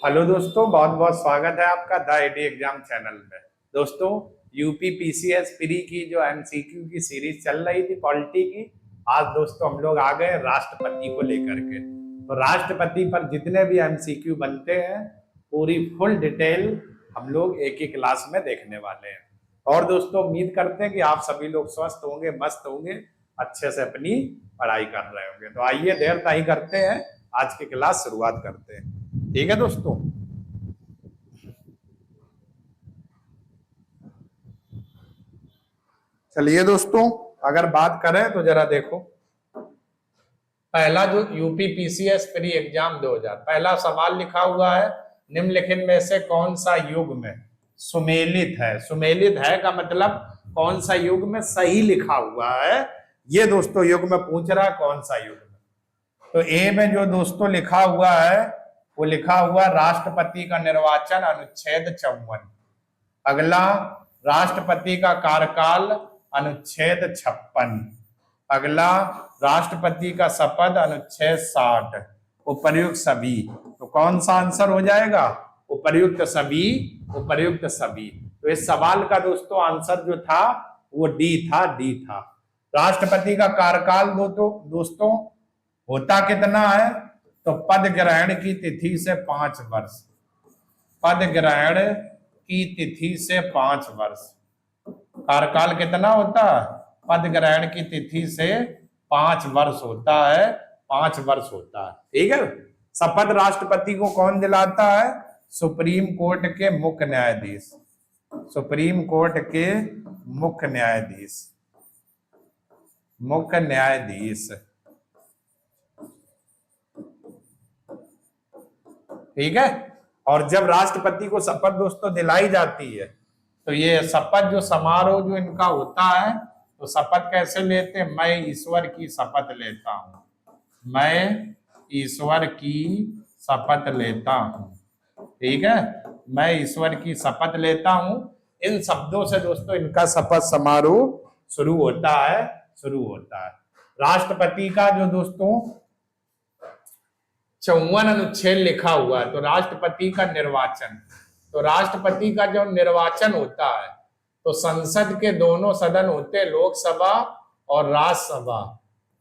Hello दोस्तों, बहुत बहुत स्वागत है आपका द एडी एग्जाम चैनल में। दोस्तों, यूपी पीसीएस प्री की जो एमसीक्यू की सीरीज चल रही थी पॉलिटी की, आज दोस्तों हम लोग आ गए राष्ट्रपति को लेकर के। तो राष्ट्रपति पर जितने भी एमसीक्यू बनते हैं पूरी फुल डिटेल हम लोग एक ही क्लास में देखने वाले हैं। और दोस्तों, उम्मीद करते हैं कि आप सभी लोग स्वस्थ होंगे, मस्त होंगे, अच्छे से अपनी पढ़ाई कर रहे होंगे। तो आइए देर नहीं करते हैं, आज की क्लास शुरुआत करते हैं। ठीक है दोस्तों। चलिए दोस्तों, अगर बात करें तो जरा देखो, पहला जो यूपी पीसीएस प्री एग्जाम 2000, पहला सवाल लिखा हुआ है, निम्नलिखित में से कौन सा युग में सुमेलित है। सुमेलित है का मतलब कौन सा युग में सही लिखा हुआ है, ये दोस्तों युग में पूछ रहा है कौन सा युग में। तो ए में जो दोस्तों लिखा हुआ है वो लिखा हुआ राष्ट्रपति का निर्वाचन अनुच्छेद 54। अगला, राष्ट्रपति का कार्यकाल अनुच्छेद 56। अगला, राष्ट्रपति का शपथ अनुच्छेद 60। उपर्युक्त सभी, तो कौन सा आंसर हो जाएगा? उपर्युक्त सभी, उपर्युक्त सभी। तो इस सवाल का दोस्तों आंसर जो था वो डी था, डी था। राष्ट्रपति का कार्यकाल दोस्तों होता कितना है? तो पद ग्रहण की तिथि से 5 वर्ष। पद ग्रहण की तिथि से 5 वर्ष। कार्यकाल कितना होता है? पद ग्रहण की तिथि से 5 वर्ष होता है, 5 वर्ष होता है। ठीक है। शपथ राष्ट्रपति को कौन दिलाता है? सुप्रीम कोर्ट के मुख्य न्यायाधीश। सुप्रीम कोर्ट के मुख्य न्यायाधीश, मुख्य न्यायाधीश। ठीक है। और जब राष्ट्रपति को शपथ दोस्तों दिलाई जाती है तो ये शपथ जो समारोह जो इनका होता है, तो शपथ कैसे लेते हैं? मैं ईश्वर की शपथ लेता हूं, मैं ईश्वर की शपथ लेता हूं। ठीक है, मैं ईश्वर की शपथ लेता हूं। इन शब्दों से दोस्तों इनका शपथ समारोह शुरू होता है, शुरू होता है। राष्ट्रपति का जो दोस्तों 54 अनुच्छेद लिखा हुआ है, तो राष्ट्रपति का निर्वाचन, तो राष्ट्रपति का जो निर्वाचन होता है तो संसद के दोनों सदन होते हैं, लोकसभा और राज्यसभा,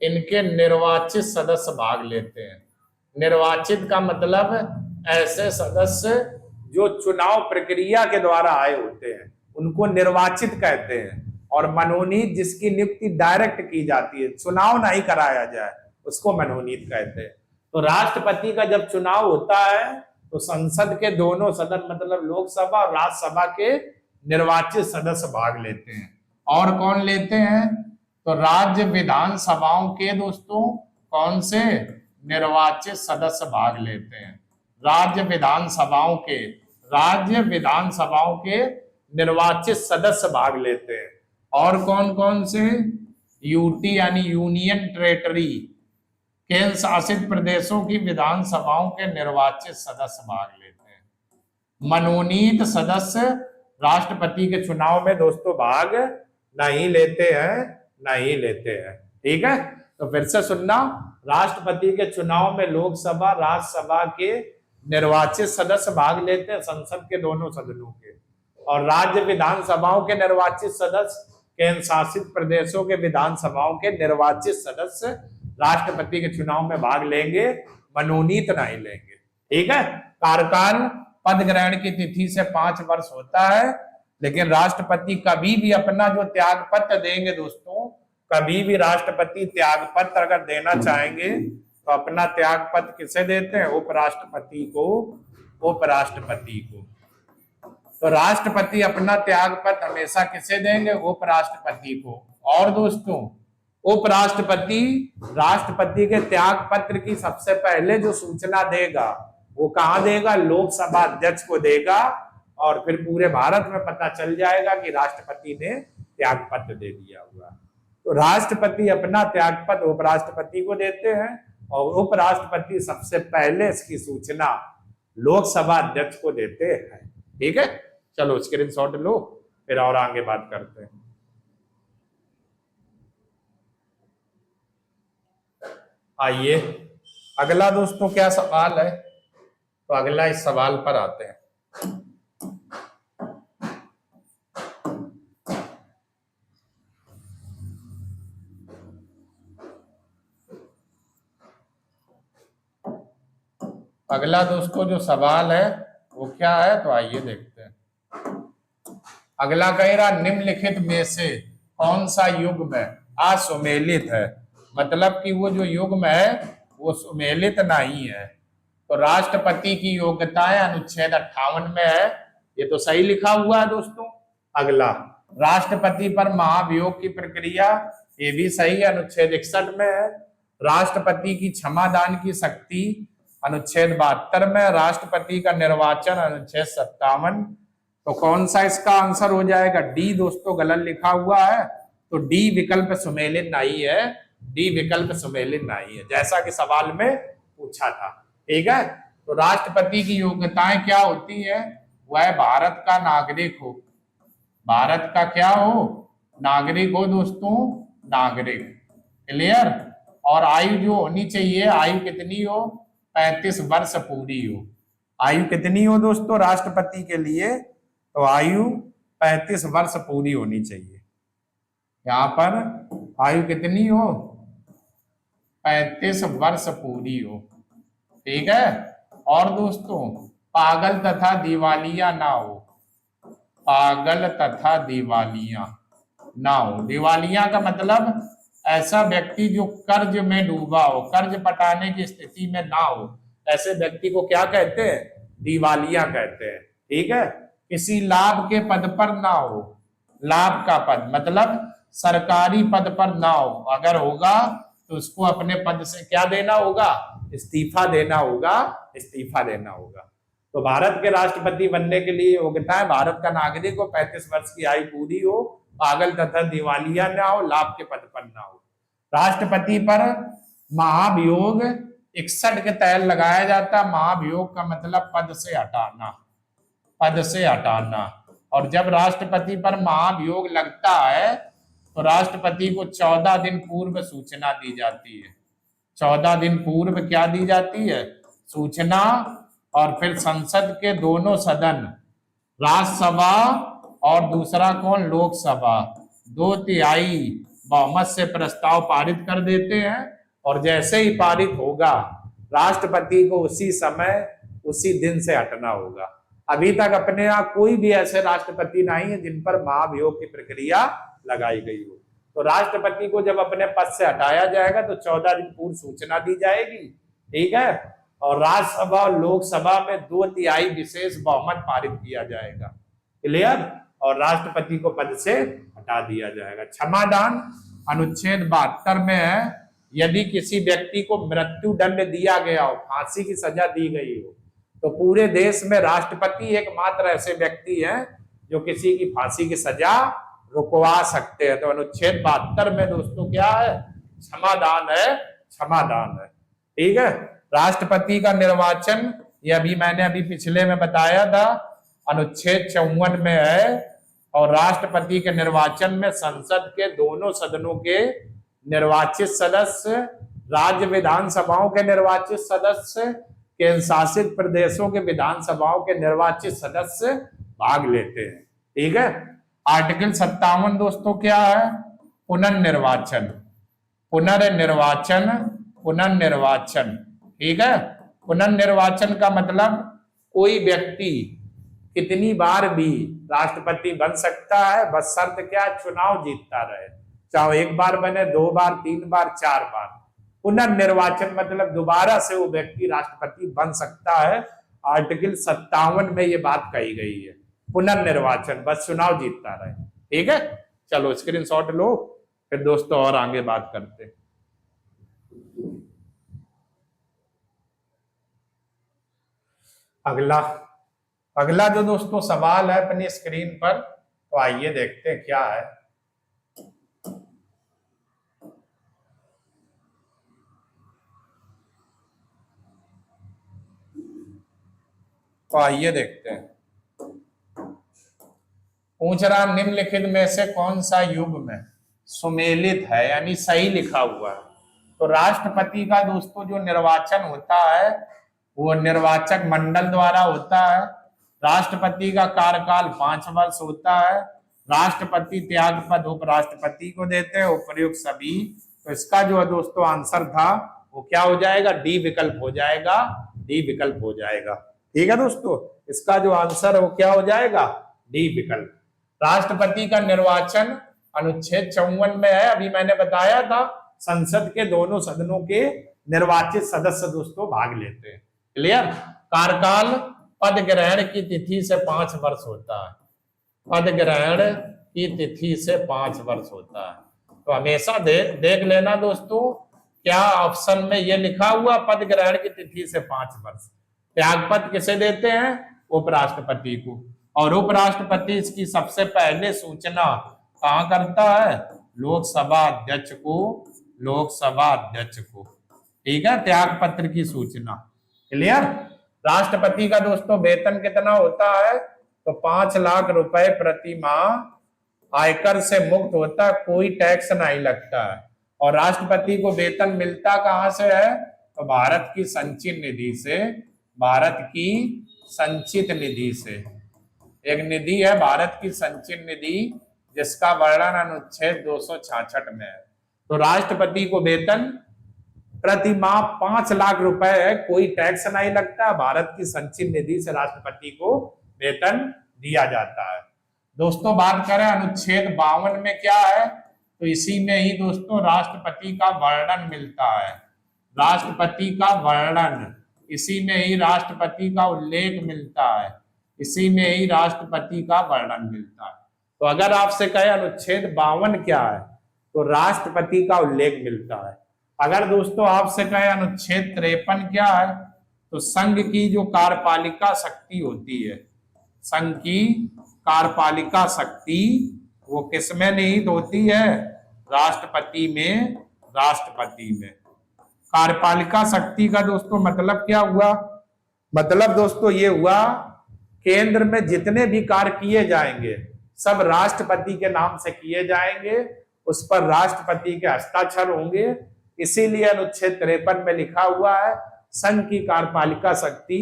इनके निर्वाचित सदस्य भाग लेते हैं। निर्वाचित का मतलब ऐसे सदस्य जो चुनाव प्रक्रिया के द्वारा आए होते हैं उनको निर्वाचित कहते हैं। और मनोनीत जिसकी नियुक्ति डायरेक्ट की जाती है, चुनाव नहीं कराया जाए, उसको मनोनीत कहते हैं। तो राष्ट्रपति का जब चुनाव होता है तो संसद के दोनों सदन मतलब लोकसभा और राज्यसभा के निर्वाचित सदस्य भाग लेते हैं। और कौन लेते हैं? तो राज्य विधानसभाओं के दोस्तों कौन से निर्वाचित सदस्य भाग लेते हैं? राज्य विधानसभाओं के, राज्य विधानसभाओं के निर्वाचित सदस्य भाग लेते हैं। और कौन कौन से? यूटी यानी यूनियन टेरेटरी, केंद्र शासित प्रदेशों की विधानसभाओं के निर्वाचित सदस्य भाग लेते हैं। मनोनीत सदस्य राष्ट्रपति के चुनाव में दोस्तों भाग नहीं लेते हैं, नहीं लेते हैं। ठीक है, तो फिर से सुनना, राष्ट्रपति के चुनाव में लोकसभा राज्यसभा के निर्वाचित सदस्य भाग लेते हैं, संसद के दोनों सदनों के। और राज्य विधानसभाओं के निर्वाचित सदस्य, केंद्र शासित प्रदेशों के विधानसभाओं के निर्वाचित सदस्य राष्ट्रपति के चुनाव में भाग लेंगे, मनोनीत नहीं लेंगे। ठीक है। कार्यकाल पद ग्रहण की तिथि से 5 वर्ष होता है, लेकिन राष्ट्रपति कभी भी अपना जो त्याग पत्र देंगे दोस्तों, कभी भी राष्ट्रपति त्याग पत्र अगर देना चाहेंगे तो अपना त्याग पत्र किसे देते हैं? उपराष्ट्रपति को, उपराष्ट्रपति को। तो राष्ट्रपति अपना त्याग पत्र हमेशा किसे देंगे? उपराष्ट्रपति को। और दोस्तों उपराष्ट्रपति राष्ट्रपति के त्याग पत्र की सबसे पहले जो सूचना देगा वो कहां देगा? लोकसभा अध्यक्ष को देगा, और फिर पूरे भारत में पता चल जाएगा कि राष्ट्रपति ने त्याग पत्र दे दिया हुआ। तो राष्ट्रपति अपना त्याग पत्र उपराष्ट्रपति को देते हैं, और उपराष्ट्रपति सबसे पहले इसकी सूचना लोकसभा अध्यक्ष को देते हैं। ठीक है, चलो स्क्रीनशॉट लो, फिर और आगे बात करते हैं। आइए अगला दोस्तों क्या सवाल है? तो अगला इस सवाल पर आते हैं। अगला दोस्तों जो सवाल है वो क्या है, तो आइए देखते हैं। अगला कह रहा निम्नलिखित में से कौन सा युग्म असुमेलित है, मतलब कि वो जो युग्म है वो सुमेलित नहीं है। तो राष्ट्रपति की योग्यताएं अनुच्छेद 58 में है, ये तो सही लिखा हुआ है दोस्तों। अगला राष्ट्रपति पर महाभियोग की प्रक्रिया, ये भी सही है, अनुच्छेद 61 में है। राष्ट्रपति की क्षमादान की शक्ति अनुच्छेद 72 में। राष्ट्रपति का निर्वाचन अनुच्छेद 57। तो कौन सा इसका आंसर हो जाएगा? डी दोस्तों गलत लिखा हुआ है, तो डी विकल्प सुमेलित नहीं है, डी विकल्प सुमेलित नहीं है, जैसा कि सवाल में पूछा था। ठीक है, तो राष्ट्रपति की योग्यताएं क्या होती है? वह भारत का नागरिक हो, भारत का क्या हो? नागरिक हो दोस्तों, नागरिक। क्लियर? और आयु जो होनी चाहिए, आयु कितनी हो? 35 वर्ष पूरी हो। आयु कितनी हो दोस्तों राष्ट्रपति के लिए? तो आयु 35 वर्ष पूरी होनी चाहिए। यहां पर आयु कितनी हो? 35 वर्ष पूरी हो। ठीक है, और दोस्तों पागल तथा दिवालिया ना हो, पागल तथा दिवालिया ना हो। दिवालिया का मतलब ऐसा व्यक्ति जो कर्ज में डूबा हो, कर्ज पटाने की स्थिति में ना हो, ऐसे व्यक्ति को क्या कहते हैं? दिवालिया कहते हैं। ठीक है, किसी लाभ के पद पर ना हो, लाभ का पद मतलब सरकारी पद पर ना हो, अगर होगा तो उसको अपने पद से क्या देना होगा? इस्तीफा देना होगा, इस्तीफा देना होगा। तो भारत के राष्ट्रपति बनने के लिए योग्यता है भारत का नागरिक हो, 35 वर्ष की आयु पूरी हो, पागल तथा दिवालिया ना हो, लाभ के पद पर ना हो। राष्ट्रपति पर महाभियोग 61 के तहत लगाया जाता। महाभियोग का मतलब पद से हटाना, पद से हटाना। और जब राष्ट्रपति पर महाभियोग लगता है तो राष्ट्रपति को 14 दिन पूर्व सूचना दी जाती है। 14 दिन पूर्व क्या दी जाती है? सूचना। और फिर संसद के दोनों सदन, राज्यसभा और दूसरा कौन? लोकसभा, 2/3 बहुमत से प्रस्ताव पारित कर देते हैं। और जैसे ही पारित होगा राष्ट्रपति को उसी समय उसी दिन से हटना होगा। अभी तक अपने यहाँ कोई भी ऐसे राष्ट्रपति नहीं है जिन पर महाभियोग की प्रक्रिया लगाई गई हो। तो राष्ट्रपति को जब अपने पद से हटाया जाएगा तो 14 दिन पूर्व सूचना दी जाएगी। ठीक है, और राज्यसभा और लोकसभा में 2/3 विशेष बहुमत पारित किया जाएगा। क्लियर? और राष्ट्रपति को पद से हटा दिया जाएगा। क्षमादान अनुच्छेद 72 में है, यदि किसी व्यक्ति को मृत्यु दंड दिया गया हो, फांसी की सजा दी गई हो, तो पूरे देश में राष्ट्रपति एकमात्र ऐसे व्यक्ति हैं जो किसी की फांसी की सजा रुकवा सकते हैं। तो अनुच्छेद 72 में दोस्तों क्या है? क्षमादान है, क्षमादान है। ठीक है, राष्ट्रपति का निर्वाचन, ये अभी मैंने पिछले में बताया था, अनुच्छेद 54 में है। और राष्ट्रपति के निर्वाचन में संसद के दोनों सदनों के निर्वाचित सदस्य, राज्य विधानसभाओं के निर्वाचित सदस्य, केंद्र शासित प्रदेशों के विधानसभाओं के निर्वाचित सदस्य भाग लेते हैं। ठीक है, आर्टिकल 57 दोस्तों क्या है? पुनर्निर्वाचन, पुनर्निर्वाचन, पुनर्निर्वाचन। ठीक है, पुनर्निर्वाचन का मतलब कोई व्यक्ति कितनी बार भी राष्ट्रपति बन सकता है, बस शर्त क्या? चुनाव जीतता रहे, चाहे 1 बार बने, 2 बार, 3 बार, 4 बार। पुनर्निर्वाचन मतलब दोबारा से वो व्यक्ति राष्ट्रपति बन सकता है। आर्टिकल 57 में ये बात कही गई है, पुनर्निर्वाचन, बस चुनाव जीतता रहे। ठीक है, चलो स्क्रीनशॉट लो, फिर दोस्तों और आगे बात करते हैं। अगला जो दोस्तों सवाल है अपनी स्क्रीन पर, तो आइए देखते हैं क्या है। तो आइए देखते हैं। पूछ रहा निम्नलिखित में से कौन सा युग्म सुमेलित है, यानी सही लिखा हुआ है। तो राष्ट्रपति का दोस्तों जो निर्वाचन होता है वो निर्वाचक मंडल द्वारा होता है। राष्ट्रपति का कार्यकाल 5 वर्ष होता है। राष्ट्रपति त्याग पद उपराष्ट्रपति को देते हैं, उपर्युक्त सभी। तो इसका जो है दोस्तों आंसर था वो क्या हो जाएगा, डी विकल्प हो जाएगा, डी विकल्प हो जाएगा। ठीक है दोस्तों, इसका जो आंसर है वो क्या हो जाएगा, डी विकल्प। राष्ट्रपति का निर्वाचन अनुच्छेद 54 में है। अभी मैंने बताया था संसद के दोनों सदनों के निर्वाचित सदस्य दोस्तों भाग लेते हैं। क्लियर। कार्यकाल पद ग्रहण की तिथि से 5 वर्ष होता है। पद ग्रहण की तिथि से 5 वर्ष होता है। तो हमेशा देख लेना दोस्तों, क्या ऑप्शन में ये लिखा हुआ पद ग्रहण की तिथि से 5 वर्ष। त्यागपत्र किसे देते हैं, उपराष्ट्रपति को। और उपराष्ट्रपति इसकी सबसे पहले सूचना कहाँ करता है, लोकसभा अध्यक्ष को, लोकसभा अध्यक्ष को। ठीक है, त्याग पत्र की सूचना। क्लियर। राष्ट्रपति का दोस्तों वेतन कितना होता है, तो 5 लाख रुपए प्रति माह आयकर से मुक्त होता है, कोई टैक्स नहीं लगता है। और राष्ट्रपति को वेतन मिलता कहां से है, तो भारत की संचित निधि से। भारत की संचित निधि से एक निधि है भारत की संचित निधि, जिसका वर्णन अनुच्छेद 266 में है। तो राष्ट्रपति को वेतन प्रति माह 5 लाख रुपए है, कोई टैक्स नहीं लगता। भारत की संचित निधि से राष्ट्रपति को वेतन दिया जाता है। दोस्तों बात करें अनुच्छेद 52 में क्या है, तो इसी में ही दोस्तों राष्ट्रपति का वर्णन मिलता है। राष्ट्रपति का वर्णन, इसी में ही राष्ट्रपति का उल्लेख मिलता है, इसी में ही राष्ट्रपति का वर्णन मिलता है। तो अगर आपसे कहे अनुच्छेद 52 क्या है, तो राष्ट्रपति का उल्लेख मिलता है। अगर दोस्तों आपसे कहे अनुच्छेद 53 क्या है, तो संघ की जो कार्यपालिका शक्ति होती है, संघ की कार्यपालिका शक्ति वो किसमें निहित होती है, राष्ट्रपति में। राष्ट्रपति में कार्यपालिका शक्ति का दोस्तों मतलब क्या हुआ, मतलब दोस्तों ये हुआ केंद्र में जितने भी कार्य किए जाएंगे सब राष्ट्रपति के नाम से किए जाएंगे, उस पर राष्ट्रपति के हस्ताक्षर होंगे। इसीलिए अनुच्छेद 53 में लिखा हुआ है संघ की कार्यपालिका शक्ति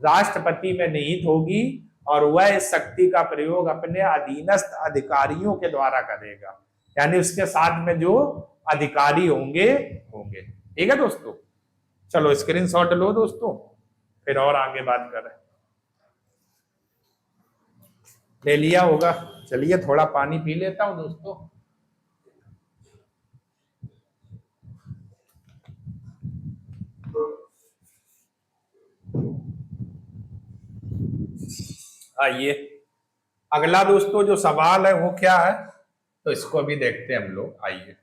राष्ट्रपति में निहित होगी और वह इस शक्ति का प्रयोग अपने अधीनस्थ अधिकारियों के द्वारा करेगा, यानी उसके साथ में जो अधिकारी होंगे। ठीक है दोस्तों, चलो स्क्रीनशॉट लो दोस्तों, फिर और आगे बात करें। ले लिया होगा, चलिए थोड़ा पानी पी लेता हूं दोस्तों। आइए अगला दोस्तों जो सवाल है वो क्या है, तो इसको भी देखते हैं हम लोग। आइए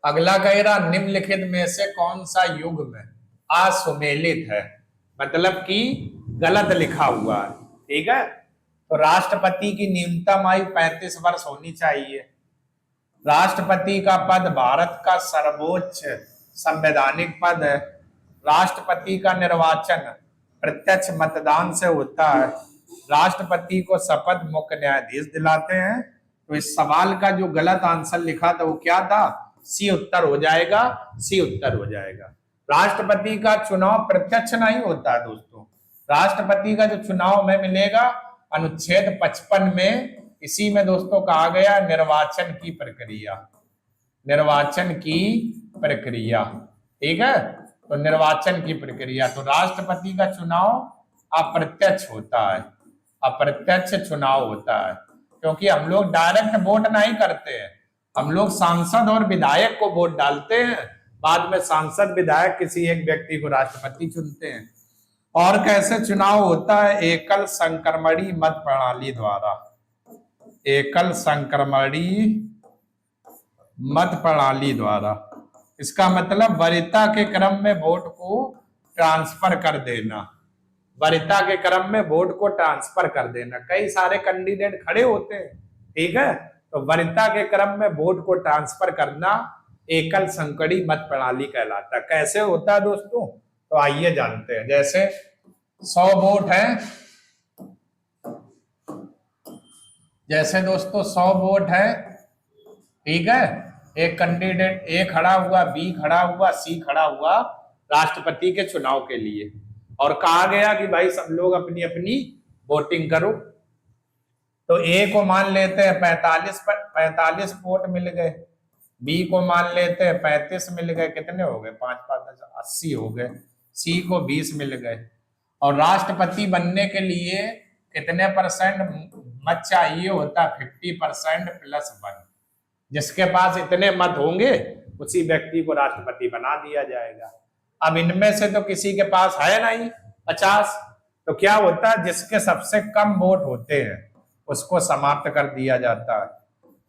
अगला कह रहा निम्नलिखित में से कौन सा युग्म असुमेलित है, मतलब कि गलत लिखा हुआ है। ठीक है, तो राष्ट्रपति की न्यूनतम आयु 35 वर्ष होनी चाहिए। राष्ट्रपति का पद भारत का सर्वोच्च संवैधानिक पद है। राष्ट्रपति का निर्वाचन प्रत्यक्ष मतदान से होता है। राष्ट्रपति को शपथ मुख्य न्यायाधीश दिलाते हैं। तो इस सवाल का जो गलत आंसर लिखा था वो क्या था, सी उत्तर हो जाएगा, सी उत्तर हो जाएगा। राष्ट्रपति का चुनाव प्रत्यक्ष नहीं होता है दोस्तों। राष्ट्रपति का जो चुनाव में मिलेगा अनुच्छेद 55 में, इसी में दोस्तों कहा गया निर्वाचन की प्रक्रिया, निर्वाचन की प्रक्रिया। ठीक है, तो निर्वाचन की प्रक्रिया, तो राष्ट्रपति का चुनाव अप्रत्यक्ष होता है, अप्रत्यक्ष चुनाव होता है, क्योंकि हम लोग डायरेक्ट वोट नहीं करते हैं, हम लोग सांसद और विधायक को वोट डालते हैं, बाद में सांसद विधायक किसी एक व्यक्ति को राष्ट्रपति चुनते हैं। और कैसे चुनाव होता है, एकल संक्रमणी मत प्रणाली द्वारा, एकल संक्रमणी मत प्रणाली द्वारा। इसका मतलब वरीयता के क्रम में वोट को ट्रांसफर कर देना, वरीयता के क्रम में वोट को ट्रांसफर कर देना। कई सारे कैंडिडेट खड़े होते हैं, ठीक है, तो वरीयता के क्रम में वोट को ट्रांसफर करना एकल संकड़ी मत प्रणाली कहलाता है। कैसे होता है दोस्तों, तो आइए जानते हैं। जैसे 100 वोट है, जैसे दोस्तों 100 वोट है, ठीक है, एक कैंडिडेट ए खड़ा हुआ, बी खड़ा हुआ, सी खड़ा हुआ, राष्ट्रपति के चुनाव के लिए, और कहा गया कि भाई सब लोग अपनी अपनी वोटिंग करो। तो ए को मान लेते हैं 45 वोट मिल गए, बी को मान लेते हैं 35 मिल गए, कितने हो गए 5 5 10 80 हो गए, सी को 20 मिल गए। और राष्ट्रपति बनने के लिए कितने परसेंट मत चाहिए होता है? 50% + 1। जिसके पास इतने मत होंगे उसी व्यक्ति को राष्ट्रपति बना दिया जाएगा। अब इनमें से तो किसी के पास है नहीं 50, तो क्या होता है, जिसके सबसे कम वोट होते हैं उसको समाप्त कर दिया जाता है।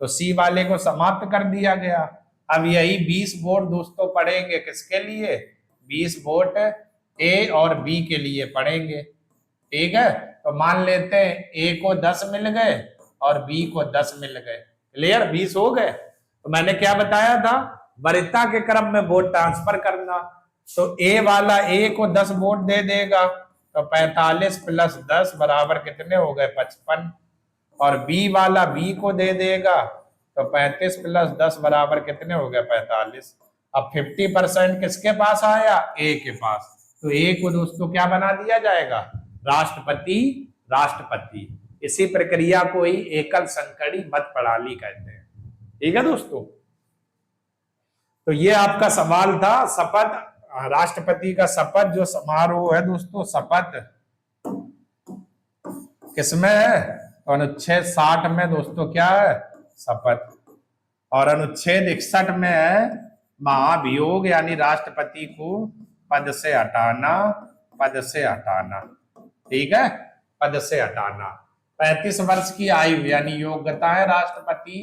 तो सी वाले को समाप्त कर दिया गया। अब यही 20 वोट दोस्तों पड़ेंगे किसके लिए? 20 वोट ए और बी के लिए पड़ेंगे। ठीक है, तो मान लेते हैं ए को 10 मिल गए और बी को 10 मिल गए। क्लियर? 20 हो गए। तो मैंने क्या बताया था? वरीयता के क्रम में वोट ट्रांसफर करना। तो ए वाला ए को 10 वोट दे देगा, तो 45 + 10 बराबर कितने हो गए? 55। और बी वाला बी को दे देगा, तो 35 + 10 बराबर कितने हो गए? 45। अब 50% किसके पास आया? ए के पास। तो ए को दोस्तों क्या बना दिया जाएगा? राष्ट्रपति। राष्ट्रपति। इसी प्रक्रिया को ही एकल संकरी मत प्रणाली कहते हैं। ठीक है दोस्तों, तो ये आपका सवाल था। शपथ, राष्ट्रपति का शपथ जो समारोह है दोस्तों, शपथ किसमें है? तो अनुच्छेद 60 में दोस्तों क्या है? शपथ। और अनुच्छेद 61 में है महाभियोग, यानी राष्ट्रपति को पद से हटाना। पद से हटाना, ठीक है, पद से हटाना। 35 वर्ष की आयु यानी योग्यता है राष्ट्रपति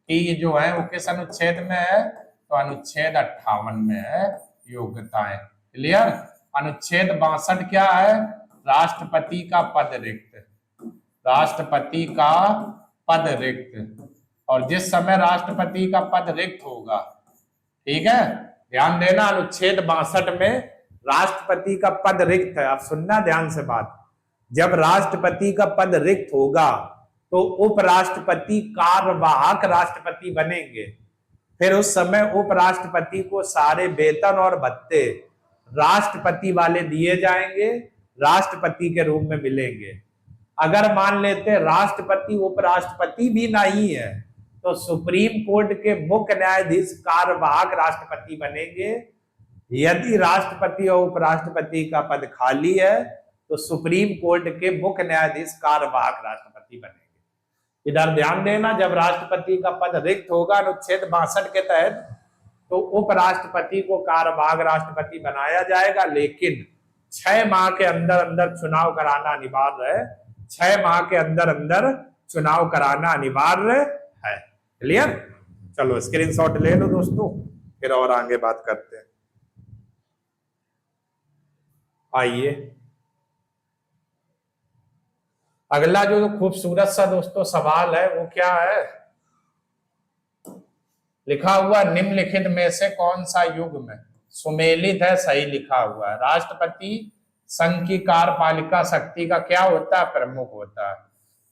की जो है वो किस अनुच्छेद में है? तो अनुच्छेद 58 में है योग्यताएं। क्लियर? अनुच्छेद 62 क्या है? राष्ट्रपति का पद रिक्त। राष्ट्रपति का पद रिक्त। और जिस समय राष्ट्रपति का पद रिक्त होगा, ठीक है, ध्यान देना, अनुच्छेद 62 में राष्ट्रपति का पद रिक्त है। आप सुनना ध्यान से बात। जब राष्ट्रपति का पद रिक्त होगा तो उपराष्ट्रपति कार्यवाहक राष्ट्रपति बनेंगे। फिर उस समय उपराष्ट्रपति को सारे वेतन और भत्ते राष्ट्रपति वाले दिए जाएंगे, राष्ट्रपति के रूप में मिलेंगे। अगर मान लेते राष्ट्रपति उपराष्ट्रपति भी नहीं है तो सुप्रीम कोर्ट के मुख्य न्यायाधीश कार्यवाहक राष्ट्रपति बनेंगे। यदि राष्ट्रपति और उपराष्ट्रपति का पद खाली है तो सुप्रीम कोर्ट के मुख्य न्यायाधीश कार्यवाहक राष्ट्रपति बनेंगे। इधर ध्यान देना, जब राष्ट्रपति का पद रिक्त होगा अनुच्छेद 62 के तहत, तो उपराष्ट्रपति को कार्यवाहक राष्ट्रपति बनाया जाएगा, लेकिन 6 माह के अंदर अंदर चुनाव कराना अनिवार्य है। 6 माह के अंदर अंदर चुनाव कराना अनिवार्य है। क्लियर? चलो स्क्रीनशॉट ले लो दोस्तों, फिर और आगे बात करते हैं। आइए अगला जो खूबसूरत सा दोस्तों सवाल है वो क्या है? लिखा हुआ निम्नलिखित में से कौन सा युग्म सुमेलित है? सही लिखा हुआ है। राष्ट्रपति संघ की कार्यपालिका शक्ति का क्या होता है? प्रमुख होता है।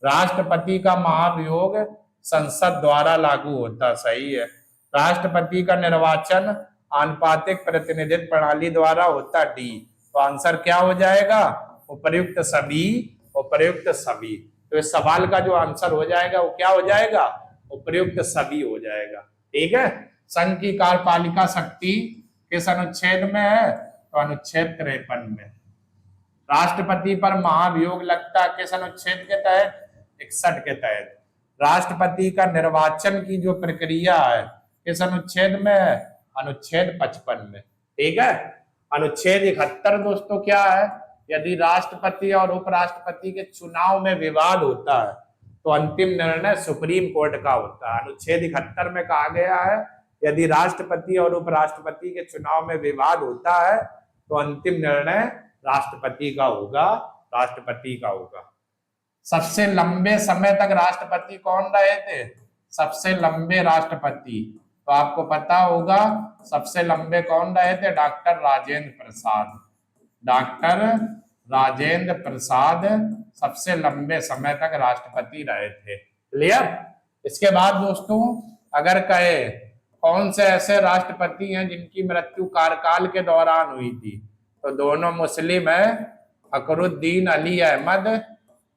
राष्ट्रपति का महाभियोग संसद द्वारा लागू होता है। सही है। राष्ट्रपति का निर्वाचन आनुपातिक प्रतिनिधित्व प्रणाली द्वारा होता है। डी। तो आंसर क्या हो जाएगा? उपर्युक्त सभी। उपर्युक्त सभी। तो इस सवाल का जो आंसर हो जाएगा वो क्या हो जाएगा? उपर्युक्त सभी हो जाएगा। ठीक है। संघ की कार्यपालिका शक्ति किस अनुच्छेद में है? तो अनुच्छेद 53 में। राष्ट्रपति पर महाभियोग लगता है किस अनुच्छेद के तहत? 61 के तहत। राष्ट्रपति का निर्वाचन की जो प्रक्रिया है किस अनुच्छेद में है? अनुच्छेद 55 में। ठीक है। अनुच्छेद 71 दोस्तों क्या है? यदि राष्ट्रपति और उपराष्ट्रपति के चुनाव में विवाद होता है तो अंतिम निर्णय सुप्रीम कोर्ट का होता है। अनुच्छेद 71 में कहा गया है यदि राष्ट्रपति और उपराष्ट्रपति के चुनाव में विवाद होता है तो अंतिम निर्णय राष्ट्रपति का होगा। राष्ट्रपति का होगा। सबसे लंबे समय तक राष्ट्रपति कौन रहे थे? सबसे लंबे राष्ट्रपति तो आपको पता होगा सबसे लंबे कौन रहे थे? डॉक्टर राजेंद्र प्रसाद। डॉक्टर राजेंद्र प्रसाद सबसे लंबे समय तक राष्ट्रपति रहे थे। क्लियर? इसके बाद दोस्तों अगर कहे कौन से ऐसे राष्ट्रपति हैं जिनकी मृत्यु कार्यकाल के दौरान हुई थी? तो दोनों मुस्लिम है, फखरुद्दीन अली अहमद,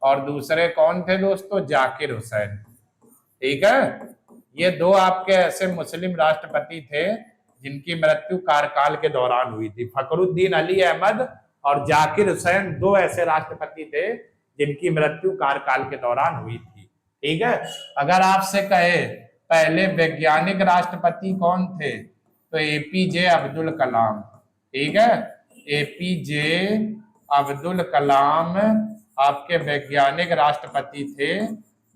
और दूसरे कौन थे दोस्तों? जाकिर हुसैन। ठीक है, ये दो आपके ऐसे मुस्लिम राष्ट्रपति थे जिनकी मृत्यु कार्यकाल के दौरान हुई थी। फखरुद्दीन अली अहमद और जाकिर हुसैन दो ऐसे राष्ट्रपति थे जिनकी मृत्यु कार्यकाल के दौरान हुई थी। ठीक है, अगर आपसे कहे पहले वैज्ञानिक राष्ट्रपति कौन थे? तो एपीजे अब्दुल कलाम। ठीक है, एपीजे अब्दुल कलाम आपके वैज्ञानिक राष्ट्रपति थे,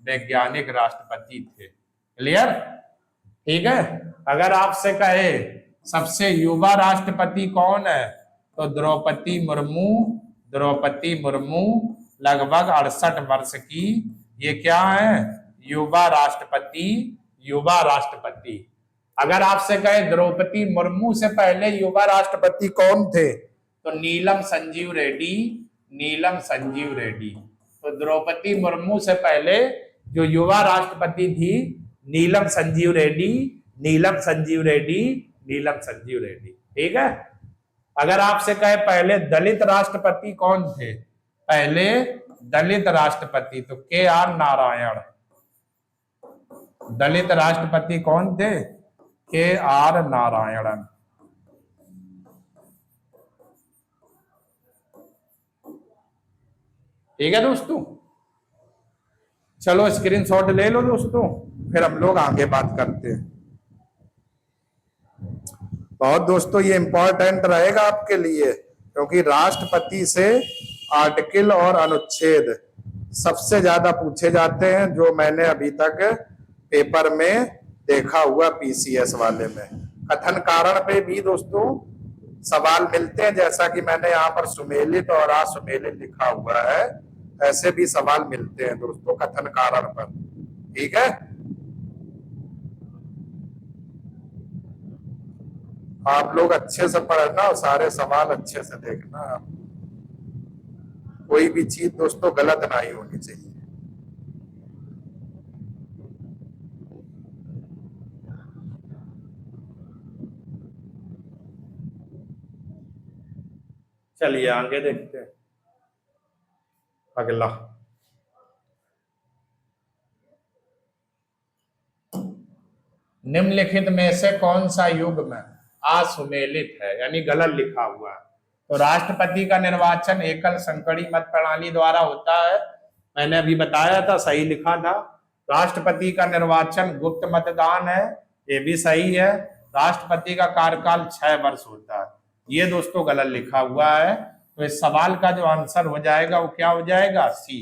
वैज्ञानिक राष्ट्रपति थे। क्लियर? ठीक है, अगर आपसे कहे सबसे युवा राष्ट्रपति कौन है? तो द्रौपदी मुर्मू। द्रौपदी मुर्मू लगभग 68 वर्ष की ये क्या है? युवा राष्ट्रपति, युवा राष्ट्रपति। अगर आपसे कहे द्रौपदी मुर्मू से पहले युवा राष्ट्रपति कौन थे? तो नीलम संजीव रेड्डी, नीलम संजीव रेड्डी। तो द्रौपदी मुर्मू से पहले जो युवा राष्ट्रपति थी नीलम संजीव रेड्डी, नीलम संजीव रेड्डी, नीलम संजीव रेड्डी। ठीक है, अगर आपसे कहे पहले दलित राष्ट्रपति कौन थे? पहले दलित राष्ट्रपति तो KR नारायण। दलित राष्ट्रपति कौन थे? KR नारायणन। ठीक है दोस्तों, चलो स्क्रीनशॉट ले लो दोस्तों, फिर हम लोग आगे बात करते हैं। बहुत दोस्तों ये इंपॉर्टेंट रहेगा आपके लिए, क्योंकि राष्ट्रपति से आर्टिकल और अनुच्छेद सबसे ज्यादा पूछे जाते हैं, जो मैंने अभी तक पेपर में देखा हुआ PCS वाले में। कथन कारण पे भी दोस्तों सवाल मिलते हैं, जैसा कि मैंने यहाँ पर सुमेलित और असुमेलित लिखा हुआ है, ऐसे भी सवाल मिलते हैं दोस्तों कथन कारण पर। ठीक है, आप लोग अच्छे से पढ़ना और सारे सवाल अच्छे से देखना, कोई भी चीज दोस्तों गलत नहीं होनी चाहिए। चलिए आगे देखते हैं अगला। निम्नलिखित में से कौन सा युग्म असुमेलित है, यानी गलत लिखा हुआ है? तो राष्ट्रपति का निर्वाचन एकल संकड़ी मत प्रणाली द्वारा होता है, मैंने अभी बताया था, सही लिखा था। राष्ट्रपति का निर्वाचन गुप्त मतदान है, ये भी सही है। राष्ट्रपति का कार्यकाल 6 वर्ष होता है, ये दोस्तों गलत लिखा हुआ है। तो इस सवाल का जो आंसर हो जाएगा वो क्या हो जाएगा? C,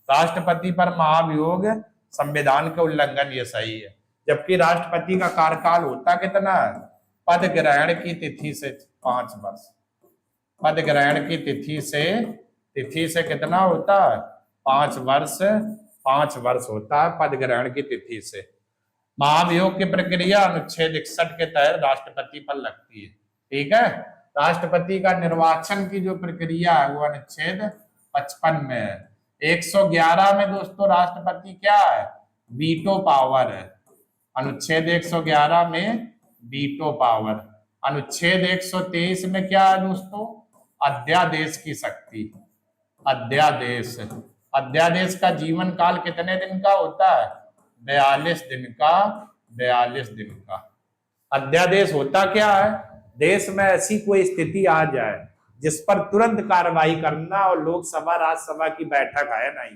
राष्ट्रपति पर महाभियोग संविधान के उल्लंघन, ये सही है। जबकि राष्ट्रपति का कार्यकाल होता कितना है? पद ग्रहण की तिथि से 5 वर्ष। पद ग्रहण की तिथि से कितना होता है? 5 वर्ष, 5 वर्ष होता है पद ग्रहण की तिथि से। महाभियोग की प्रक्रिया अनुच्छेद 61 के तहत राष्ट्रपति पर लगती है। ठीक है, राष्ट्रपति का निर्वाचन की जो प्रक्रिया है वो अनुच्छेद 55 में है। 111 में दोस्तों राष्ट्रपति क्या है? वीटो पावर है। अनुच्छेद 111 में वीटो पावर। अनुच्छेद 123 में क्या है दोस्तों? अध्यादेश की शक्ति। अध्यादेश, अध्यादेश का जीवन काल कितने दिन का होता है? 42 दिन का, 42 दिन का। अध्यादेश होता क्या है? देश में ऐसी कोई स्थिति आ जाए जिस पर तुरंत कार्रवाई करना और लोकसभा राज्यसभा की बैठक है नहीं,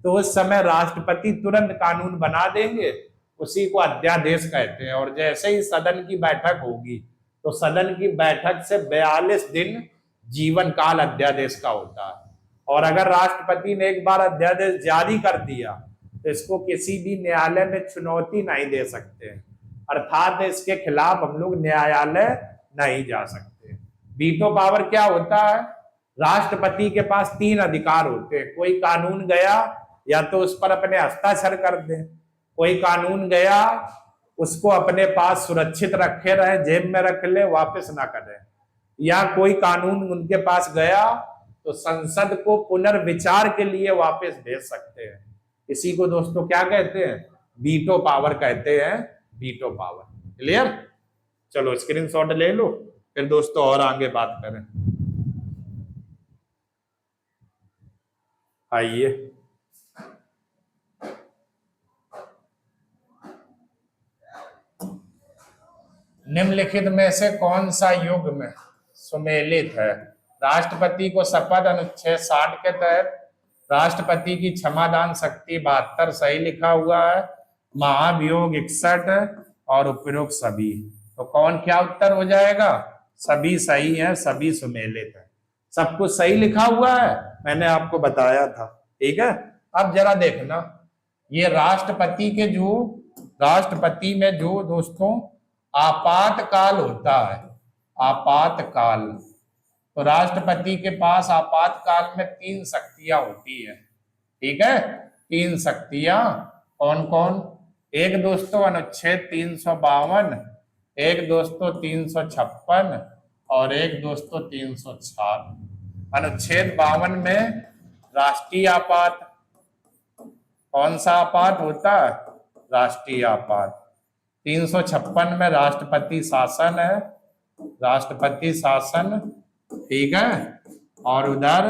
तो उस समय राष्ट्रपति तुरंत कानून बना देंगे, उसी को अध्यादेश कहते हैं। और जैसे ही सदन की बैठक होगी तो सदन की बैठक से 42 दिन जीवन काल अध्यादेश का होता है। और अगर राष्ट्रपति ने एक बार अध्यादेश जारी कर दिया तो इसको किसी भी न्यायालय में चुनौती नहीं दे सकते हैं, अर्थात इसके खिलाफ हम लोग न्यायालय नहीं जा सकते। वीटो पावर क्या होता है? राष्ट्रपति के पास 3 अधिकार होते हैं। कोई कानून गया या तो उस पर अपने हस्ताक्षर कर दे, कोई कानून गया उसको अपने पास सुरक्षित रखे रहे, जेब में रख ले, वापस ना करे, या कोई कानून उनके पास गया तो संसद को पुनर्विचार के लिए वापस भेज सकते हैं। इसी को दोस्तों क्या कहते हैं? वीटो पावर कहते हैं, वीटो पावर। क्लियर? चलो स्क्रीनशॉट ले लो, फिर दोस्तों और आगे बात करें। आइए, निम्नलिखित में से कौन सा युग्म सुमेलित है? राष्ट्रपति को शपथ अनुच्छेद 60 के तहत राष्ट्रपति की क्षमादान शक्ति 72 सही लिखा हुआ है, महाभियोग 61 और उपरोक्त सभी। तो कौन क्या उत्तर हो जाएगा? सभी सही है, सभी सुमेलित है, सब कुछ सही लिखा हुआ है, मैंने आपको बताया था। ठीक है, अब जरा देखना, ये राष्ट्रपति के जो राष्ट्रपति में जो दोस्तों आपातकाल होता है, आपातकाल, तो राष्ट्रपति के पास आपातकाल में 3 शक्तियां होती है। ठीक है, 3 शक्तियां कौन कौन? एक दोस्तों अनुच्छेद 352, एक दोस्तों 356 और एक दोस्तों 304। अनुच्छेद 52 में राष्ट्रीय आपात, कौन सा आपात होता है? राष्ट्रीय आपात। 356 में राष्ट्रपति शासन है, राष्ट्रपति शासन। ठीक है, और उधर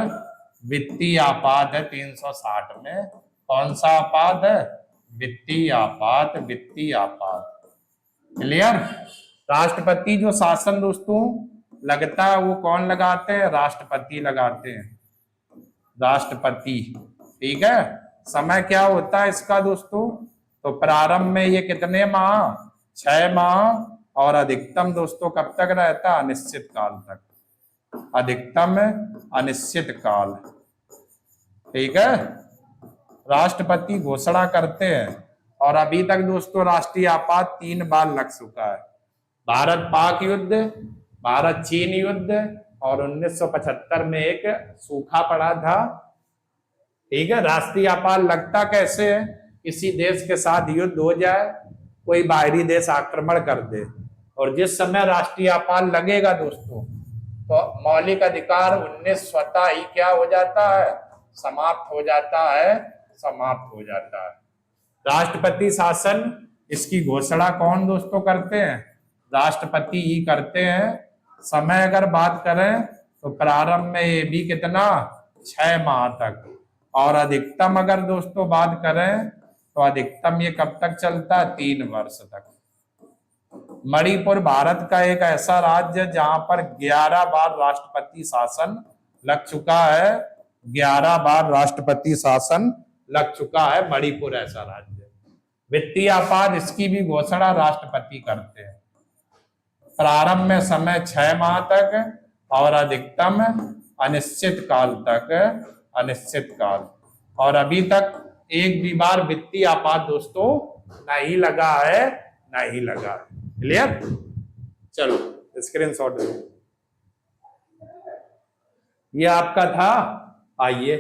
वित्तीय आपात है 360 में। कौन सा आपात है? वित्तीय आपात, वित्तीय आपात। क्लियर? राष्ट्रपति जो शासन दोस्तों लगता है वो कौन लगाते हैं? राष्ट्रपति लगाते हैं, राष्ट्रपति। ठीक है, समय क्या होता है इसका दोस्तों? तो प्रारंभ में ये कितने माह? 6 माह, और अधिकतम दोस्तों कब तक रहता? अनिश्चित काल तक, अधिकतम अनिश्चित काल। ठीक है, राष्ट्रपति घोषणा करते हैं, और अभी तक दोस्तों राष्ट्रीय आपात 3 बार लग चुका है। भारत पाक युद्ध, भारत चीन युद्ध, और 1975 में एक सूखा पड़ा था। ठीक है, राष्ट्रीय आपात लगता कैसे है? किसी देश के साथ युद्ध हो जाए, कोई बाहरी देश आक्रमण कर दे, और जिस समय राष्ट्रीय आपात लगेगा दोस्तों, तो मौलिक अधिकार 19 स्वतः ही क्या हो जाता है? समाप्त हो जाता है, समाप्त हो जाता है। राष्ट्रपति शासन, इसकी घोषणा कौन दोस्तों करते हैं? राष्ट्रपति ही करते हैं। समय अगर बात करें तो प्रारंभ में ये भी कितना? 6 माह तक, और अधिकतम अगर दोस्तों बात करें तो अधिकतम ये कब तक चलता है? 3 वर्ष तक। मणिपुर भारत का एक ऐसा राज्य जहां पर 11 बार राष्ट्रपति शासन लग चुका है, 11 बार राष्ट्रपति शासन लग चुका है मणिपुर ऐसा राज्य। वित्तीय आपात, इसकी भी घोषणा राष्ट्रपति करते हैं। प्रारंभ में समय 6 माह तक, और अधिकतम अनिश्चित काल तक, अनिश्चित काल। और अभी तक एक भी बार वित्तीय आपात दोस्तों नहीं लगा है, नहीं लगा है। क्लियर? चलो स्क्रीनशॉट लो, ये आपका था। आइए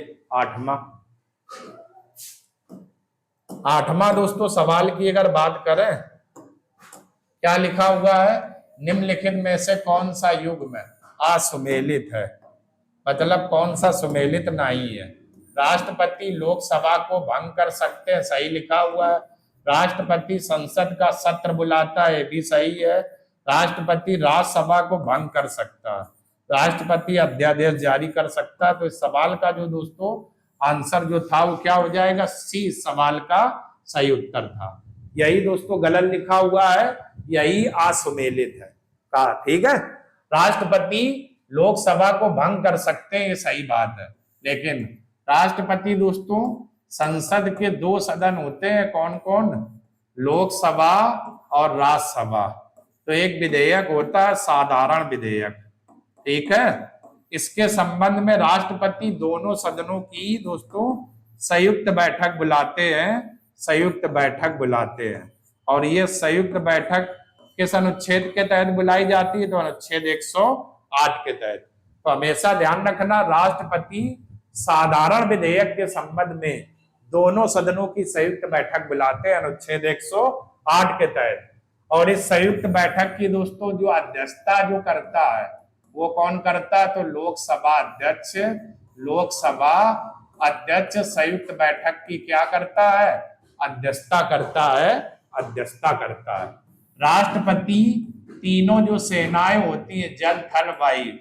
8वां दोस्तों सवाल की अगर बात करें, क्या लिखा हुआ है? निम्नलिखित में से कौन सा युग्म असुमेलित है? मतलब कौन सा सुमेलित नहीं है? राष्ट्रपति लोकसभा को भंग कर सकते हैं, सही लिखा हुआ है। राष्ट्रपति संसद का सत्र बुलाता है, ये भी सही है। राष्ट्रपति राज्यसभा को भंग कर सकता है, राष्ट्रपति अध्यादेश जारी कर सकता है। तो इस सवाल का जो दोस्तों आंसर जो था वो क्या हो जाएगा? सी इस सवाल का सही उत्तर था। यही दोस्तों गलत लिखा हुआ है, यही असुमेलित है का। ठीक है, राष्ट्रपति लोकसभा को भंग कर सकते हैं, ये सही बात है, लेकिन राष्ट्रपति दोस्तों संसद के 2 सदन होते हैं, कौन कौन? लोकसभा और राज्यसभा। तो एक विधेयक होता है साधारण विधेयक। ठीक है, इसके संबंध में राष्ट्रपति दोनों सदनों की दोस्तों संयुक्त बैठक बुलाते हैं, संयुक्त बैठक बुलाते हैं। और ये संयुक्त बैठक किस अनुच्छेद के तहत बुलाई जाती है? तो अनुच्छेद 108 के तहत। तो हमेशा ध्यान रखना, राष्ट्रपति साधारण विधेयक के संबंध में दोनों सदनों की संयुक्त बैठक बुलाते हैं अनुच्छेद 108 के तहत। और इस संयुक्त बैठक की दोस्तों जो अध्यक्षता जो करता है वो कौन करता है? तो लोकसभा अध्यक्ष, लोकसभा अध्यक्ष संयुक्त बैठक की क्या करता है? अध्यक्षता करता है, अध्यक्षता करता है। राष्ट्रपति तीनों जो सेनाएं होती है, जल थल वायु,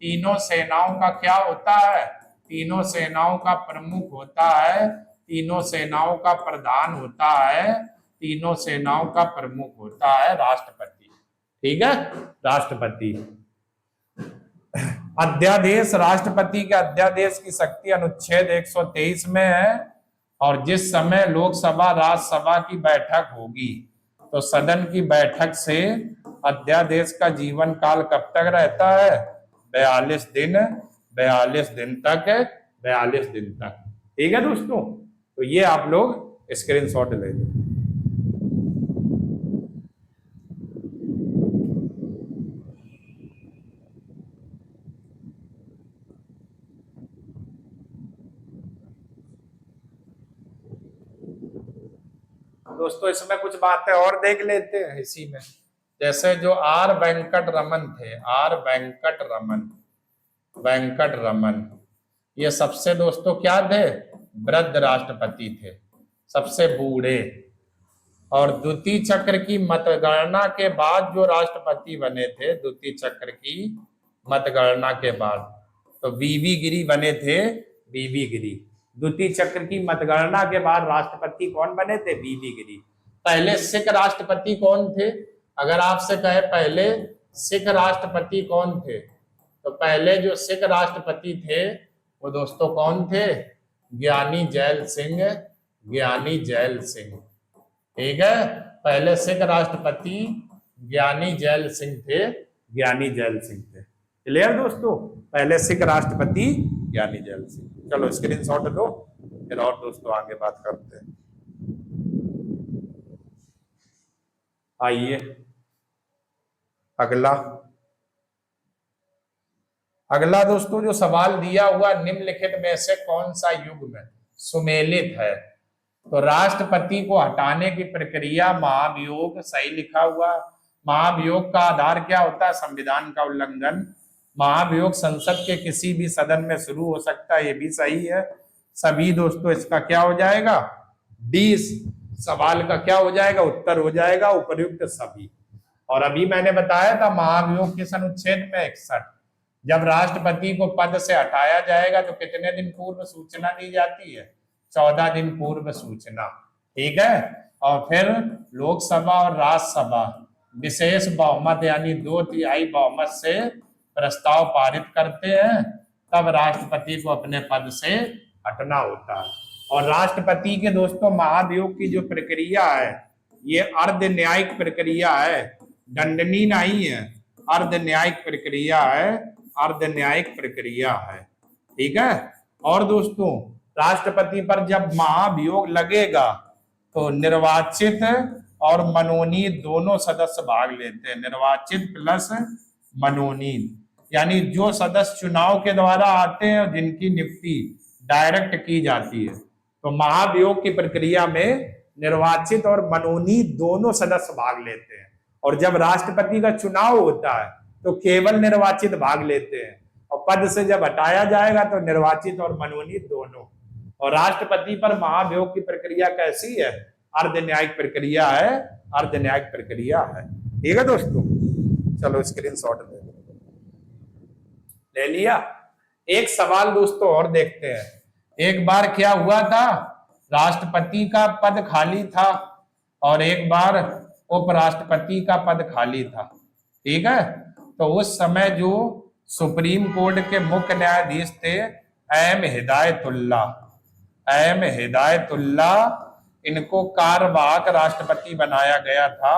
तीनों सेनाओं का क्या होता है? तीनों सेनाओं का प्रमुख होता है, तीनों सेनाओं का प्रधान होता है, तीनों सेनाओं का प्रमुख होता है राष्ट्रपति। ठीक है, राष्ट्रपति। अध्यादेश, राष्ट्रपति के अध्यादेश की शक्ति अनुच्छेद 123 में है। और जिस समय लोकसभा राज्यसभा की बैठक होगी तो सदन की बैठक से अध्यादेश का जीवन काल कब तक रहता है? 42 दिन, 42 दिन तक, 42 दिन तक। ठीक है दोस्तों, तो ये आप लोग स्क्रीनशॉट ले लो। दोस्तों इसमें कुछ बातें और देख लेते हैं इसी में। जैसे जो आर वेंकट रमन थे, आर वेंकट रमन, वेंकट रमन, ये सबसे दोस्तों क्या थे? वृद्ध राष्ट्रपति थे, सबसे बूढ़े। और द्वितीय चक्र की मतगणना के बाद जो राष्ट्रपति बने थे, द्वितीय चक्र की मतगणना के बाद, तो वीवी गिरी बने थे, वीवी गिरी। द्वितीय चक्र की मतगणना के बाद राष्ट्रपति कौन बने थे? वीवी गिरी। पहले सिख राष्ट्रपति कौन थे? अगर आपसे कहे पहले सिख राष्ट्रपति कौन थे, तो पहले जो सिख राष्ट्रपति थे वो दोस्तों कौन थे? ज्ञानी जैल सिंह, ज्ञानी जैल सिंह। ठीक है, पहले सिख राष्ट्रपति ज्ञानी जैल सिंह थे, ज्ञानी जैल सिंह थे। क्लियर दोस्तों, पहले सिख राष्ट्रपति ज्ञानी जैल सिंह। चलो स्क्रीनशॉट लो, फिर और दोस्तों आगे बात करते हैं। आइए अगला, अगला दोस्तों जो सवाल दिया हुआ, निम्नलिखित में से कौन सा युग्म सुमेलित है? तो राष्ट्रपति को हटाने की प्रक्रिया महाभियोग, सही लिखा हुआ। महाभियोग का आधार क्या होता है? संविधान का उल्लंघन। महाभियोग संसद के किसी भी सदन में शुरू हो सकता है, ये भी सही है। सभी दोस्तों इसका क्या हो जाएगा? डी सवाल का क्या हो जाएगा? उत्तर हो जाएगा उपर्युक्त सभी। और अभी मैंने बताया था महाभियोग किस अनुच्छेद में? 61। जब राष्ट्रपति को पद से हटाया जाएगा तो कितने दिन पूर्व सूचना दी जाती है? 14 दिन पूर्व सूचना। ठीक है, और फिर लोकसभा और राज्यसभा विशेष बहुमत यानी 2/3 बहुमत से प्रस्ताव पारित करते हैं, तब राष्ट्रपति को अपने पद से हटना होता है। और राष्ट्रपति के दोस्तों महाभियोग की जो प्रक्रिया है, ये अर्ध न्यायिक प्रक्रिया है, दंडनीय नहीं है, अर्ध न्यायिक प्रक्रिया है, अर्ध न्यायिक प्रक्रिया है। ठीक है, और दोस्तों राष्ट्रपति पर जब महाभियोग लगेगा तो निर्वाचित और मनोनीत दोनों सदस्य भाग लेते हैं। निर्वाचित प्लस मनोनीत, यानी जो सदस्य चुनाव के द्वारा आते हैं और जिनकी नियुक्ति डायरेक्ट की जाती है। तो महाभियोग की प्रक्रिया में निर्वाचित और मनोनीत दोनों सदस्य भाग लेते हैं। और जब राष्ट्रपति का चुनाव होता है तो केवल निर्वाचित भाग लेते हैं, और पद से जब हटाया जाएगा तो निर्वाचित और मनोनीत दोनों। और राष्ट्रपति पर महाभियोग की प्रक्रिया कैसी है? अर्ध न्यायिक प्रक्रिया है, अर्ध न्यायिक प्रक्रिया है। ठीक है दोस्तों, चलो स्क्रीनशॉट ले लिया। एक सवाल दोस्तों और देखते हैं। एक बार क्या हुआ था, राष्ट्रपति का पद खाली था और एक बार उपराष्ट्रपति का पद खाली था। ठीक है, तो उस समय जो सुप्रीम कोर्ट के मुख्य न्यायाधीश थे एम हिदायतुल्ला, एम हिदायतुल्ला, इनको कार्यवाहक राष्ट्रपति बनाया गया था।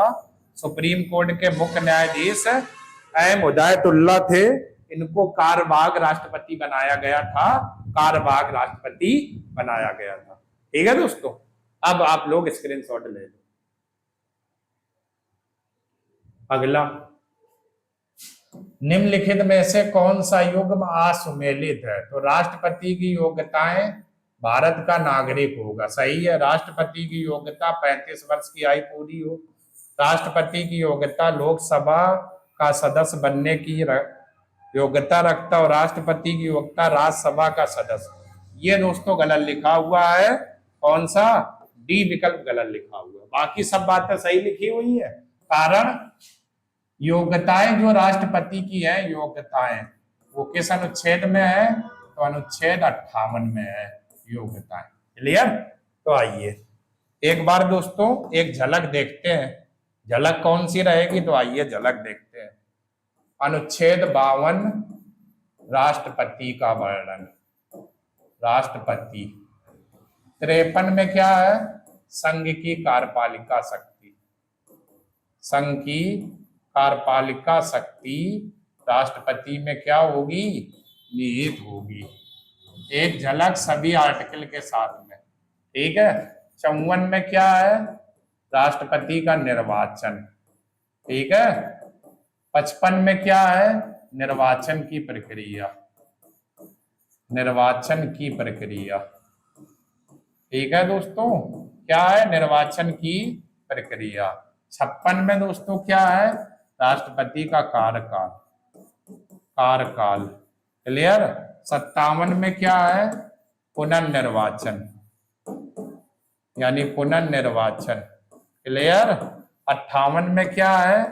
सुप्रीम कोर्ट के मुख्य न्यायाधीश एम हिदायतुल्ला थे, इनको कार्यवाहक राष्ट्रपति बनाया गया था, कार्यवाहक राष्ट्रपति बनाया गया था। ठीक है दोस्तों, अब आप लोग स्क्रीनशॉट ले लो। अगला, निम्नलिखित में से कौन सा युग्म असुमेलित है? तो राष्ट्रपति की योग्यताएं भारत का नागरिक होगा, सही है। राष्ट्रपति की योग्यता 35 वर्ष की आयु पूरी हो। राष्ट्रपति की योग्यता लोकसभा का सदस्य बनने की योग्यता रखता, और राष्ट्रपति की योग्यता राज्यसभा का सदस्य। ये दोस्तों गलत लिखा हुआ है। कौन सा? डी विकल्प गलत लिखा हुआ है। बाकी सब बातें सही लिखी हुई है। कारण योग्यताएं जो राष्ट्रपति की है, योग्यताएं वो किस अनुच्छेद में है? तो अनुच्छेद 58 में है योग्यताएं। क्लियर? तो आइए एक बार दोस्तों एक झलक देखते हैं। झलक कौन सी रहेगी? तो आइए झलक देखते हैं। अनुच्छेद 52 राष्ट्रपति का वर्णन। राष्ट्रपति 53 में क्या है? संघ की कार्यपालिका शक्ति। संघ की कार्यपालिका शक्ति राष्ट्रपति में क्या होगी? निहित होगी। एक झलक सभी आर्टिकल के साथ में, ठीक है। 54 में क्या है? राष्ट्रपति का निर्वाचन, ठीक है। 55 में क्या है? निर्वाचन की प्रक्रिया। निर्वाचन की प्रक्रिया, ठीक है दोस्तों। क्या है? निर्वाचन की प्रक्रिया। 56 में दोस्तों क्या है? राष्ट्रपति का कार्यकाल। कार्यकाल, क्लियर। 57 में क्या है? पुनर्निर्वाचन, यानी पुनर्निर्वाचन, क्लियर। 58 में क्या है?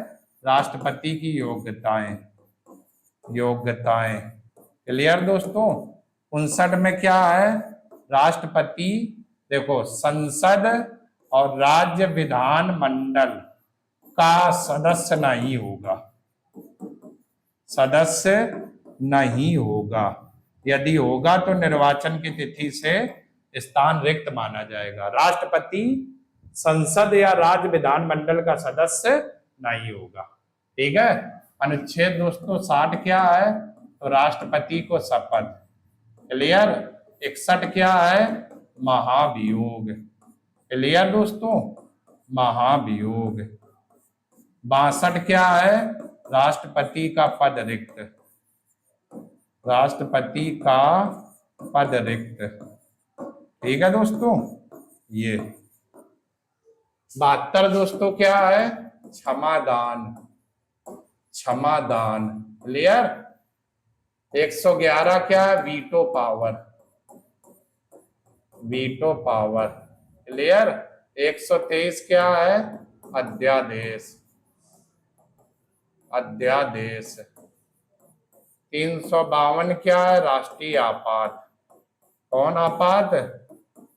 राष्ट्रपति की योग्यताएं। योग्यताएं, क्लियर दोस्तों। 59 में क्या है? राष्ट्रपति देखो संसद और राज्य विधानमंडल का सदस्य नहीं होगा। सदस्य नहीं होगा। यदि होगा तो निर्वाचन की तिथि से स्थान रिक्त माना जाएगा। राष्ट्रपति संसद या राज्य विधानमंडल का सदस्य नहीं होगा, ठीक है। अनुच्छेद दोस्तों 60 क्या है? तो राष्ट्रपति को शपथ, क्लियर। 61 क्या है? महाभियोग, क्लियर दोस्तों, महाभियोग। 62 क्या है? राष्ट्रपति का पद रिक्त। राष्ट्रपति का पद रिक्त, ठीक है दोस्तों। ये 72 दोस्तों क्या है? क्षमादान। क्षमादान, क्लियर। 111 क्या है? Veto power. Veto power, clear. 123 क्या है? अध्यादेश। अध्यादेश। 352 क्या है? राष्ट्रीय आपात। कौन आपात?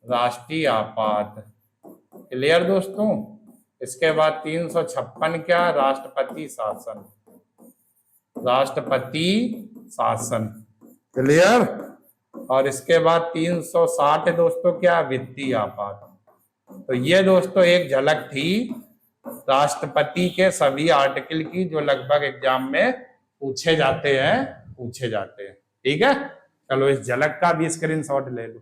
राष्ट्रीय आपात, क्लियर दोस्तों। इसके बाद 356 क्या है? राष्ट्रपति शासन। राष्ट्रपति शासन, क्लियर। और इसके बाद 360 दोस्तों क्या? वित्तीय आपात। तो ये दोस्तों एक झलक थी राष्ट्रपति के सभी आर्टिकल की जो लगभग एग्जाम में पूछे जाते हैं, ठीक है। चलो इस झलक का भी स्क्रीनशॉट ले लो।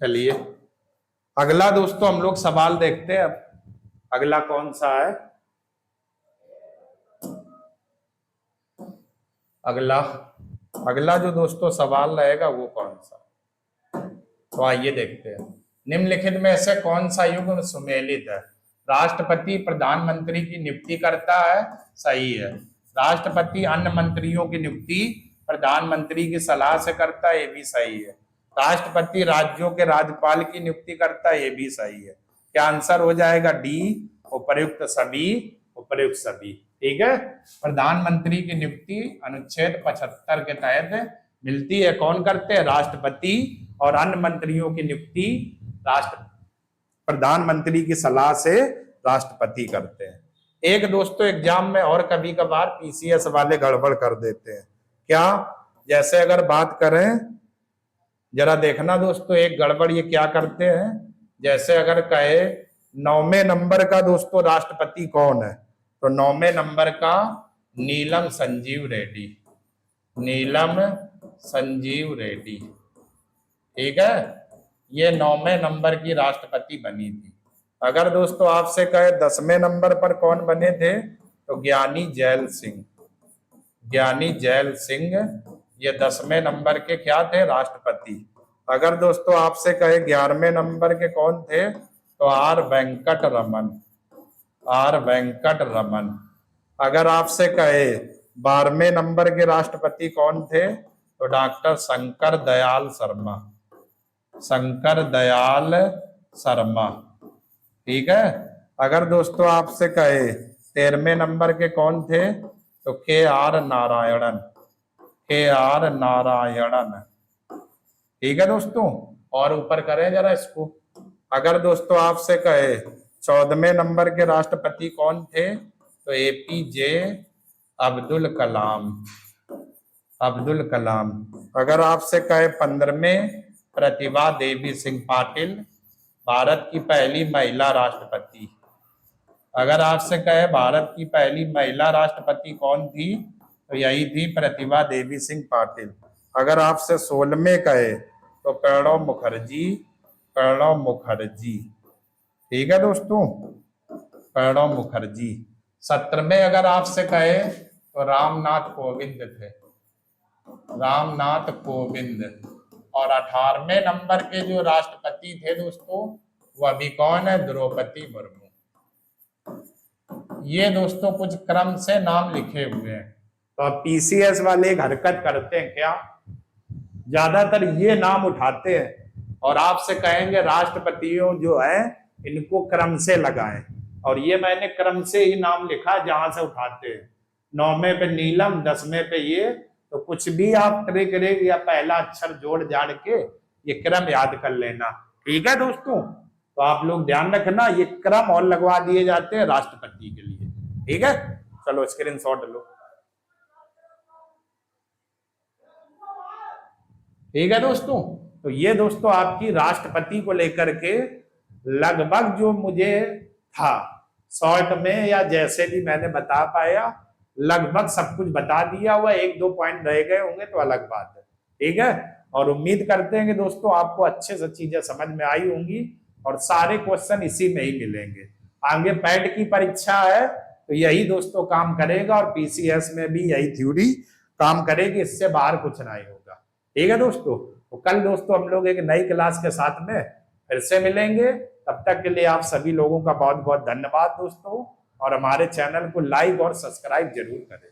चलिए अगला दोस्तों हम लोग सवाल देखते हैं। अब अगला कौन सा है? अगला जो दोस्तों सवाल रहेगा वो कौन सा? तो आइए देखते हैं। निम्नलिखित में से कौन सा युग्म सुमेलित है? राष्ट्रपति प्रधानमंत्री की नियुक्ति करता है, सही है। राष्ट्रपति अन्य मंत्रियों की नियुक्ति प्रधानमंत्री की सलाह से करता है, ये भी सही है। राष्ट्रपति राज्यों के राज्यपाल की नियुक्ति करता है, ये भी सही है। क्या आंसर हो जाएगा? डी, उपर्युक्त सभी। उपर्युक्त सभी, ठीक है। प्रधानमंत्री की नियुक्ति अनुच्छेद 75 के तहत मिलती है। कौन करते हैं? राष्ट्रपति। और अन्य मंत्रियों की नियुक्ति प्रधानमंत्री की सलाह से राष्ट्रपति करते हैं। एक दोस्तों एग्जाम में और कभी कभार पीसीएस वाले गड़बड़ कर देते हैं। क्या? जैसे अगर बात करें, जरा देखना दोस्तों, एक गड़बड़ ये क्या करते हैं, जैसे अगर कहे 9वें नंबर का दोस्तों राष्ट्रपति कौन है, तो 9वें नंबर का नीलम संजीव रेड्डी। नीलम संजीव रेड्डी, ठीक है। ये 9वें नंबर की राष्ट्रपति बनी थी। अगर दोस्तों आपसे कहे 10वें नंबर पर कौन बने थे, तो ज्ञानी जैल सिंह। ज्ञानी जैल सिंह ये 10वें नंबर के क्या थे? राष्ट्रपति। अगर दोस्तों आपसे कहे 11वें नंबर के कौन थे, तो आर वेंकट रमन। आर वेंकट रमन, अगर आपसे कहे 12वें नंबर के राष्ट्रपति कौन थे, तो डॉक्टर शंकर दयाल शर्मा, शंकर दयाल शर्मा। ठीक है। अगर दोस्तों आपसे कहे 13वें नंबर के कौन थे, तो KR नारायणन, KR नारायणन। ठीक है दोस्तों। और ऊपर करें जरा इसको। अगर दोस्तों आपसे कहे 14वें नंबर के राष्ट्रपति कौन थे, तो APJ अब्दुल कलाम, अब्दुल कलाम। अगर आपसे कहे 15वें, प्रतिभा देवी सिंह पाटिल, भारत की पहली महिला राष्ट्रपति। अगर आपसे कहे भारत की पहली महिला राष्ट्रपति कौन थी, तो यही थी प्रतिभा देवी सिंह पाटिल। अगर आपसे 16वें कहे, तो प्रणब मुखर्जी, प्रणब मुखर्जी। ठीक है दोस्तों, प्रणब मुखर्जी। 17वें अगर आपसे कहे, तो रामनाथ कोविंद थे, रामनाथ कोविंद। और 18वें नंबर के जो राष्ट्रपति थे दोस्तों, वह भी कौन है, द्रौपदी मुर्मू। ये दोस्तों कुछ क्रम से नाम लिखे हुए हैं। तो अब PCS वाले एक हरकत करते हैं क्या, ज्यादातर ये नाम उठाते हैं और आपसे कहेंगे राष्ट्रपतियों जो है इनको क्रम से लगाएं, और ये मैंने क्रम से ही नाम लिखा जहां से उठाते हैं। 9वें पे नीलम, 10वें पे ये, तो कुछ भी आप ट्रिक या पहला अक्षर जोड़ जाड़ के ये क्रम याद कर लेना। ठीक है दोस्तों, तो आप लोग ध्यान रखना, ये क्रम और लगवा दिए जाते हैं राष्ट्रपति के लिए। ठीक है, चलो स्क्रीनशॉट लो। ठीक है दोस्तों, तो ये दोस्तों आपकी राष्ट्रपति को लेकर के लगभग जो मुझे था शॉर्ट में या जैसे भी मैंने बता पाया, लगभग सब कुछ बता दिया हुआ। 1-2 पॉइंट रह गए होंगे तो अलग बात है। ठीक है, और उम्मीद करते हैं कि दोस्तों आपको अच्छे से चीजें समझ में आई होंगी और सारे क्वेश्चन इसी में ही मिलेंगे। आगे पैट की परीक्षा है तो यही दोस्तों काम करेगा, और PCS में भी यही थ्योरी काम करेगी, इससे बाहर कुछ नहीं होगा। ठीक है दोस्तों, तो कल दोस्तों हम लोग एक नई क्लास के साथ में फिर से मिलेंगे। तब तक के लिए आप सभी लोगों का बहुत बहुत धन्यवाद दोस्तों, और हमारे चैनल को लाइक और सब्सक्राइब जरूर करें।